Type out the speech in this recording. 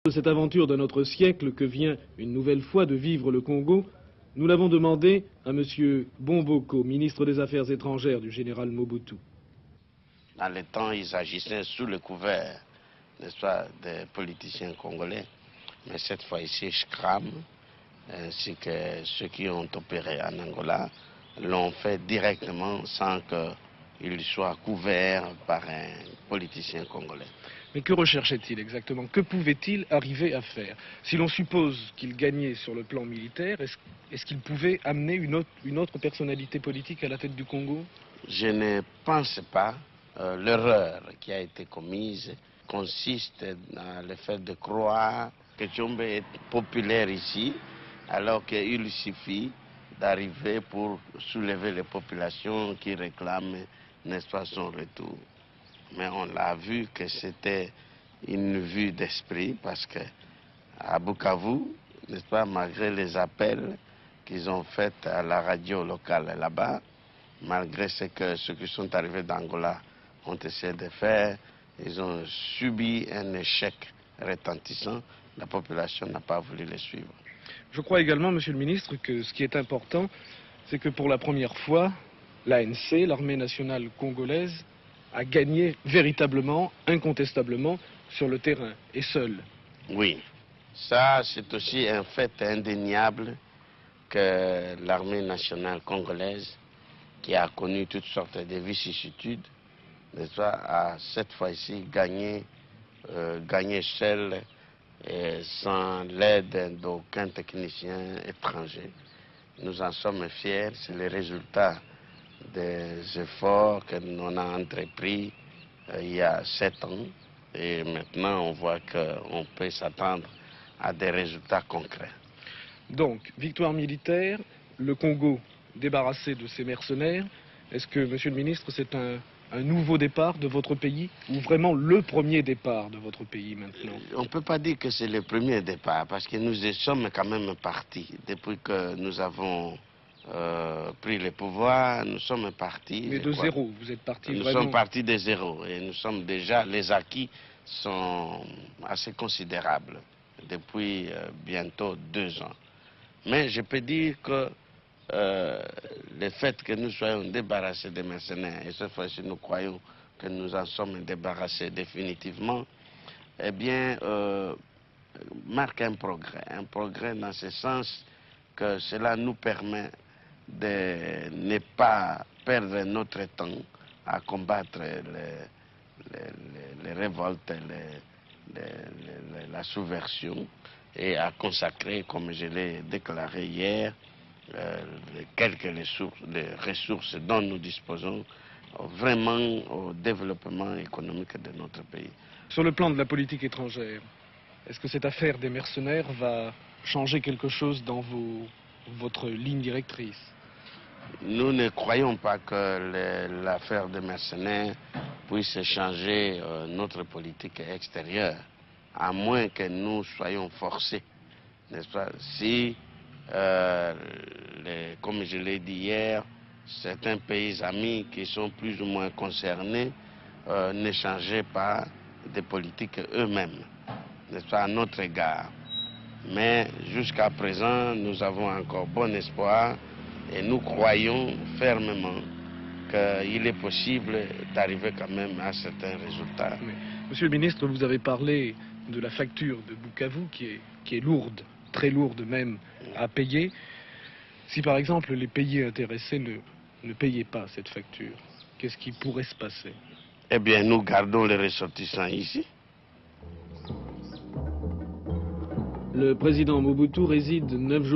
De cette aventure de notre siècle que vient une nouvelle fois de vivre le Congo, nous l'avons demandé à M. Bomboko, ministre des Affaires étrangères du général Mobutu. Dans le temps, ils agissaient sous le couvert, n'est-ce pas, des politiciens congolais. Mais cette fois-ci, Shkram, ainsi que ceux qui ont opéré en Angola, l'ont fait directement sans qu'ils soient couverts par un politicien congolais. Mais que recherchait-il exactement? Que pouvait-il arriver à faire? Si l'on suppose qu'il gagnait sur le plan militaire, est-ce qu'il pouvait amener une autre personnalité politique à la tête du Congo? Je ne pense pas. L'erreur qui a été commise consiste dans le fait de croire que Tchombe est populaire ici, alors qu'il suffit d'arriver pour soulever les populations qui réclament, n'est-ce pas, son retour. Mais on l'a vu que c'était une vue d'esprit parce que à Bukavu, n'est-ce pas, malgré les appels qu'ils ont faits à la radio locale là-bas, malgré ce que ceux qui sont arrivés d'Angola ont essayé de faire, ils ont subi un échec retentissant. La population n'a pas voulu les suivre. Je crois également, Monsieur le Ministre, que ce qui est important, c'est que pour la première fois, l'ANC, l'armée nationale congolaise, a gagné véritablement, incontestablement, sur le terrain, et seul. Oui, ça c'est aussi un fait indéniable que l'armée nationale congolaise, qui a connu toutes sortes de vicissitudes, n'est-ce pas, a cette fois-ci gagné seule et sans l'aide d'aucun technicien étranger. Nous en sommes fiers, c'est le résultat des efforts que l'on a entrepris il y a 7 ans. Et maintenant, on voit qu'on peut s'attendre à des résultats concrets. Donc, victoire militaire, le Congo débarrassé de ses mercenaires. Est-ce que, Monsieur le Ministre, c'est un nouveau départ de votre pays, ou vraiment le premier départ de votre pays maintenant? On ne peut pas dire que c'est le premier départ, parce que nous y sommes quand même partis. Depuis que nous avons pris le pouvoir, nous sommes partis. Mais de zéro, vous êtes parti nous vraiment... sommes partis de zéro, et nous sommes déjà, les acquis sont assez considérables depuis bientôt 2 ans. Mais je peux dire que le fait que nous soyons débarrassés des mercenaires, et cette fois-ci nous croyons que nous en sommes débarrassés définitivement, eh bien, marque un progrès dans ce sens que cela nous permet de ne pas perdre notre temps à combattre les révoltes, la subversion, et à consacrer, comme je l'ai déclaré hier, quelques ressources dont nous disposons vraiment au développement économique de notre pays. Sur le plan de la politique étrangère, est-ce que cette affaire des mercenaires va changer quelque chose dans votre ligne directrice? Nous ne croyons pas que l'affaire des mercenaires puisse changer notre politique extérieure, à moins que nous soyons forcés, n'est-ce pas? Si, comme je l'ai dit hier, certains pays amis qui sont plus ou moins concernés ne changeaient pas de politique eux-mêmes, n'est-ce pas, à notre égard. Mais jusqu'à présent, nous avons encore bon espoir et nous croyons fermement qu'il est possible d'arriver quand même à certains résultats. Mais, Monsieur le Ministre, vous avez parlé de la facture de Bukavu qui est lourde, très lourde même, à payer. Si par exemple les pays intéressés ne payaient pas cette facture, qu'est-ce qui pourrait se passer? Eh bien, nous gardons les ressortissants ici. Le président Mobutu réside 9 jours